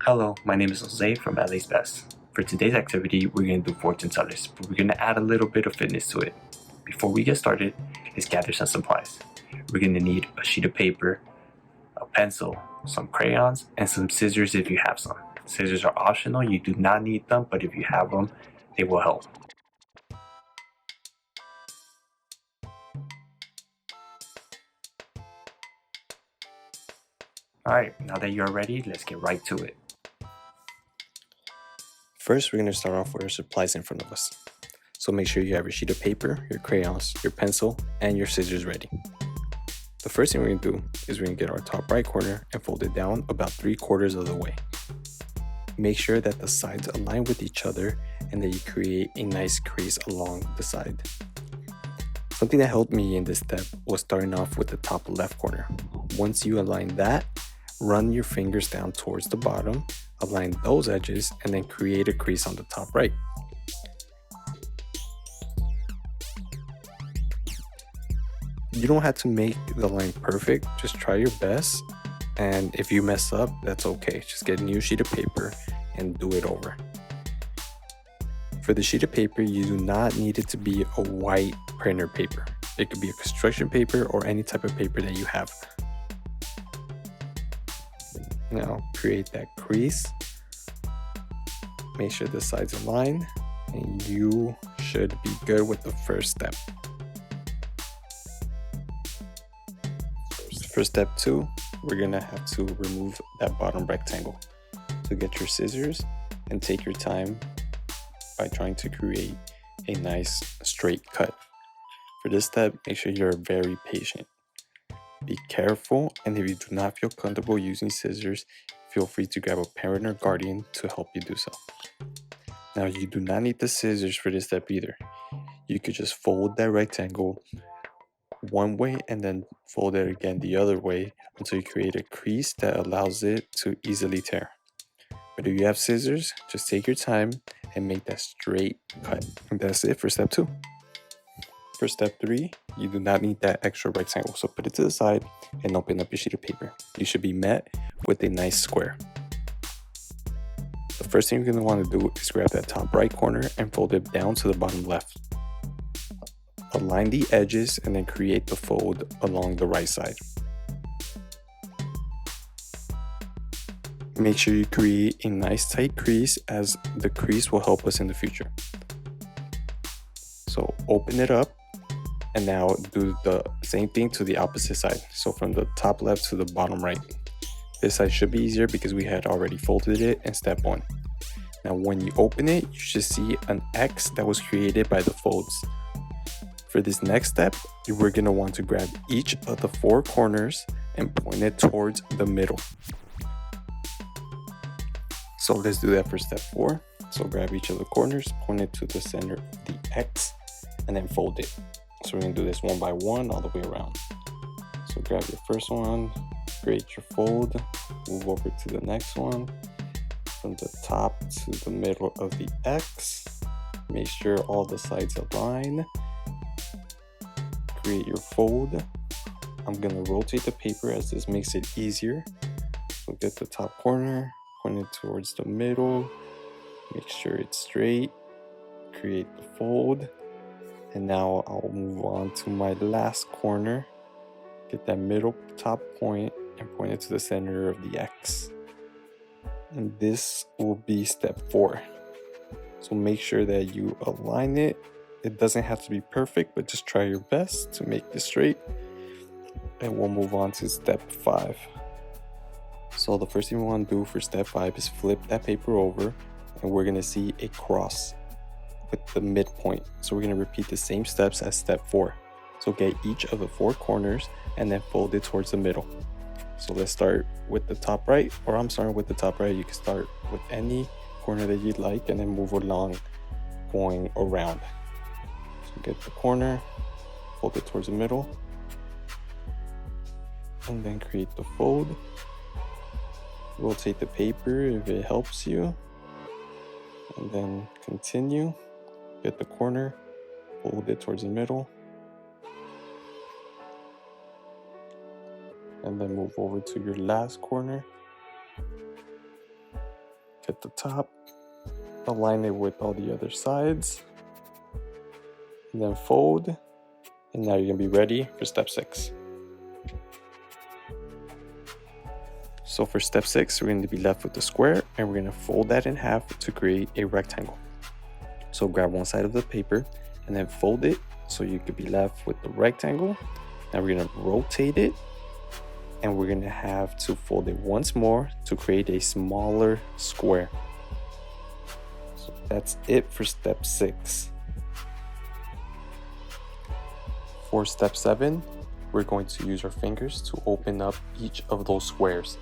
Hello, my name is José from LA's Best. For today's activity, we're going to do fortune tellers, but we're going to add a little bit of fitness to it. Before we get started, let's gather some supplies. We're going to need a sheet of paper, a pencil, some crayons, and some scissors if you have some. Scissors are optional, you do not need them, but if you have them, they will help. Alright, now that you're ready, let's get right to it. First, we're going to start off with our supplies in front of us. So make sure you have your sheet of paper, your crayons, your pencil, and your scissors ready. The first thing we're going to do is we're going to get our top right corner and fold it down about 3/4 of the way. Make sure that the sides align with each other and that you create a nice crease along the side. Something that helped me in this step was starting off with the top left corner. Once you align that, run your fingers down towards the bottom, align those edges, and then create a crease on the top right. You don't have to make the line perfect, just try your best, and if you mess up, that's okay. Just get a new sheet of paper and do it over. For the sheet of paper, you do not need it to be a white printer paper. It could be a construction paper or any type of paper that you have. Now create that crease, make sure the sides align, and you should be good with the first step. For step 2, we're gonna have to remove that bottom rectangle. So get your scissors and take your time by trying to create a nice straight cut. For this step, make sure you're very patient. Be careful, and if you do not feel comfortable using scissors, feel free to grab a parent or guardian to help you do so. Now, you do not need the scissors for this step either. You could just fold that rectangle one way and then fold it again the other way until you create a crease that allows it to easily tear. But if you have scissors, just take your time and make that straight cut. And that's it for step 2. For step 3, you do not need that extra rectangle, so put it to the side and open up your sheet of paper. You should be met with a nice square. The first thing you're going to want to do is grab that top right corner and fold it down to the bottom left. Align the edges and then create the fold along the right side. Make sure you create a nice tight crease, as the crease will help us in the future. So open it up and now do the same thing to the opposite side. So from the top left to the bottom right. This side should be easier because we had already folded it in step 1. Now when you open it, you should see an X that was created by the folds. For this next step, we're going to want to grab each of the 4 corners and point it towards the middle. So let's do that for step 4. So grab each of the corners, point it to the center of the X, and then fold it. So we're going to do this one by one all the way around. So grab your first one, create your fold, move over to the next one, from the top to the middle of the X. Make sure all the sides align. Create your fold. I'm going to rotate the paper as this makes it easier. So get the top corner, point it towards the middle, make sure it's straight, create the fold, and now I'll move on to my last corner. Get that middle top point and point it to the center of the X. And this will be step 4. So make sure that you align it. It doesn't have to be perfect, but just try your best to make this straight. And we'll move on to step 5. So the first thing we want to do for step 5 is flip that paper over, and we're going to see a cross with the midpoint. So we're going to repeat the same steps as step 4. So get each of the 4 corners and then fold it towards the middle. So let's start with the top right, or I'm starting with the top right. You can start with any corner that you'd like and then move along going around. So get the corner, fold it towards the middle, and then create the fold. Rotate the paper if it helps you, and then continue. Get the corner, fold it towards the middle, and then move over to your last corner at the top, align it with all the other sides, and then fold, and now you're going to be ready for step 6. So for step 6, we're going to be left with the square, and we're going to fold that in half to create a rectangle. So grab one side of the paper and then fold it so you could be left with the rectangle. Now we're going to rotate it, and we're going to have to fold it once more to create a smaller square. So that's it for step 6. For step 7, we're going to use our fingers to open up each of those squares.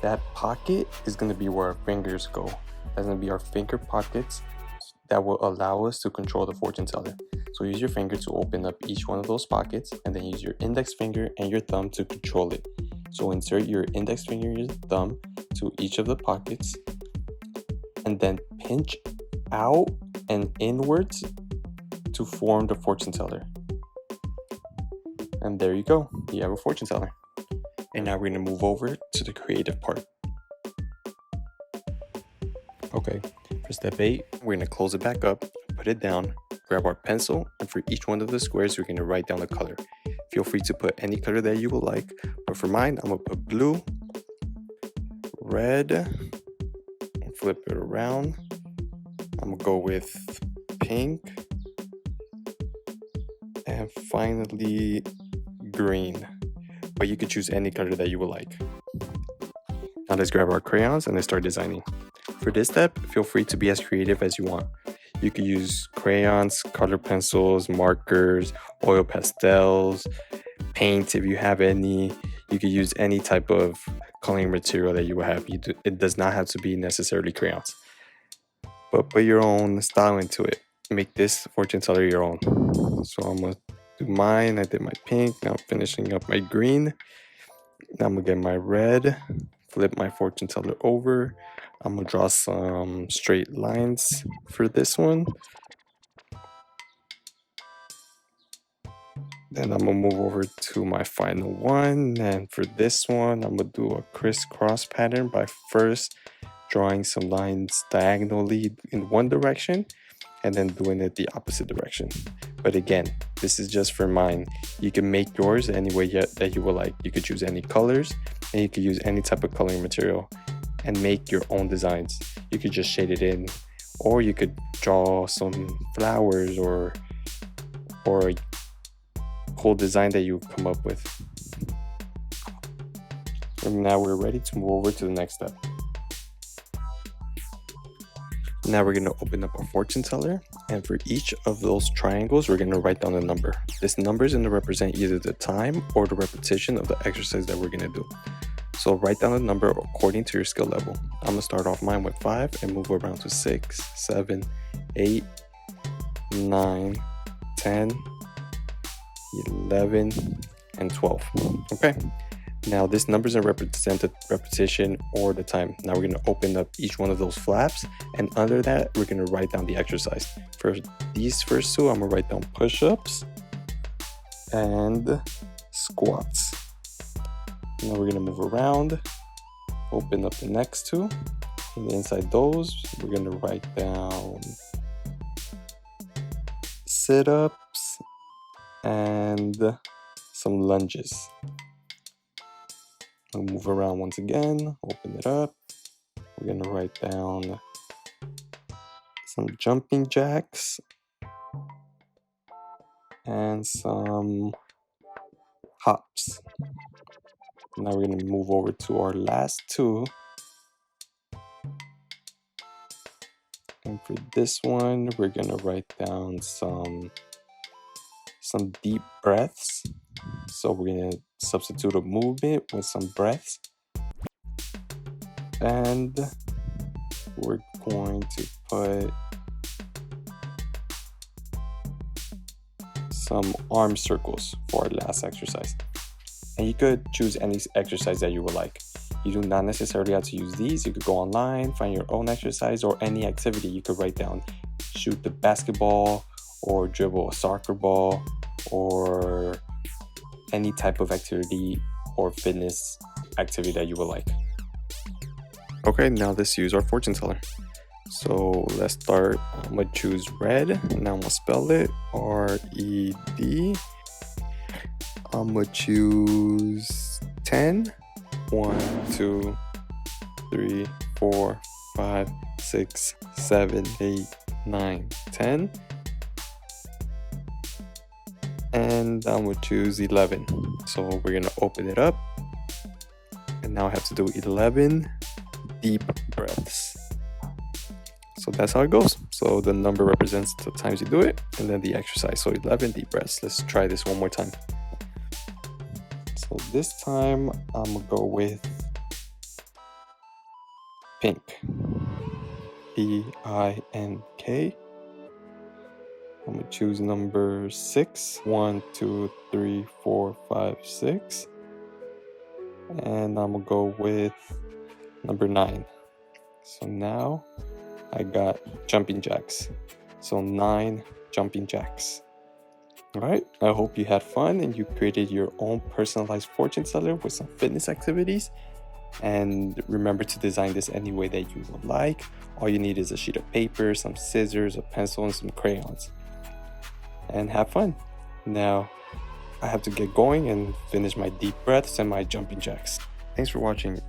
That pocket is going to be where our fingers go. That's going to be our finger pockets that will allow us to control the fortune teller. So use your finger to open up each one of those pockets, and then use your index finger and your thumb to control it. So insert your index finger and your thumb to each of the pockets, and then pinch out and inwards to form the fortune teller. And there you go, you have a fortune teller. And now we're going to move over to the creative part. Okay, for step 8, we're going to close it back up, put it down, grab our pencil, and for each one of the squares, we're going to write down the color. Feel free to put any color that you would like, but for mine, I'm going to put blue, red, and flip it around. I'm going to go with pink, and finally green. But you could choose any color that you would like. Now let's grab our crayons and let's start designing. For this step, feel free to be as creative as you want. You could use crayons, color pencils, markers, oil pastels, paint if you have any. You could use any type of coloring material that you will have. It does not have to be necessarily crayons. But put your own style into it. Make this fortune teller your own. So I'm going to do mine. I did my pink. Now I'm finishing up my green. Now I'm going to get my red. Flip my fortune teller over. I'm going to draw some straight lines for this one. Then I'm going to move over to my final one. And for this one, I'm going to do a crisscross pattern by first drawing some lines diagonally in one direction and then doing it the opposite direction. But again, this is just for mine. You can make yours any way that you would like. You could choose any colors, and you could use any type of coloring material and make your own designs. You could just shade it in, or you could draw some flowers or a cool design that you come up with. And now we're ready to move over to the next step. Now we're going to open up our fortune teller, and for each of those triangles, we're going to write down a number. This number is going to represent either the time or the repetition of the exercise that we're going to do. So write down a number according to your skill level. I'm going to start off mine with 5 and move around to 6, 7, 8, 9, 10, 11, and 12. Okay. Now this number is a represented repetition or the time. Now we're going to open up each one of those flaps, and under that we're going to write down the exercise. For these first two, I'm going to write down push-ups and squats. Now we're going to move around, open up the next two, and inside those we're going to write down sit-ups and some lunges. I'll move around once again, open it up. We're going to write down some jumping jacks and some hops. Now we're going to move over to our last two. And for this one, we're going to write down some deep breaths. So we're going to substitute a movement with some breaths. And we're going to put some arm circles for our last exercise. And you could choose any exercise that you would like. You do not necessarily have to use these. You could go online, find your own exercise, or any activity you could write down. Shoot the basketball, or dribble a soccer ball, or any type of activity or fitness activity that you would like. Okay, now let's use our fortune teller. So let's start. I'm gonna choose red. Now I'm gonna spell it R-E-D. I'm gonna choose 10. 1, 2, 3, 4, 5, 6, 7, 8, 9, 10. And I'm gonna choose 11. So we're gonna open it up. And now I have to do 11 deep breaths. So that's how it goes. So the number represents the times you do it, and then the exercise. So 11 deep breaths. Let's try this one more time. So this time I'm gonna go with pink. P-I-N-K. I'm gonna choose number 6. 1, 2, 3, 4, 5, 6. And I'm gonna go with number 9. So now I got jumping jacks. So 9 jumping jacks. All right, I hope you had fun and you created your own personalized fortune teller with some fitness activities. And remember to design this any way that you would like. All you need is a sheet of paper, some scissors, a pencil, and some crayons. And have fun. Now, I have to get going and finish my deep breaths and my jumping jacks. Thanks for watching.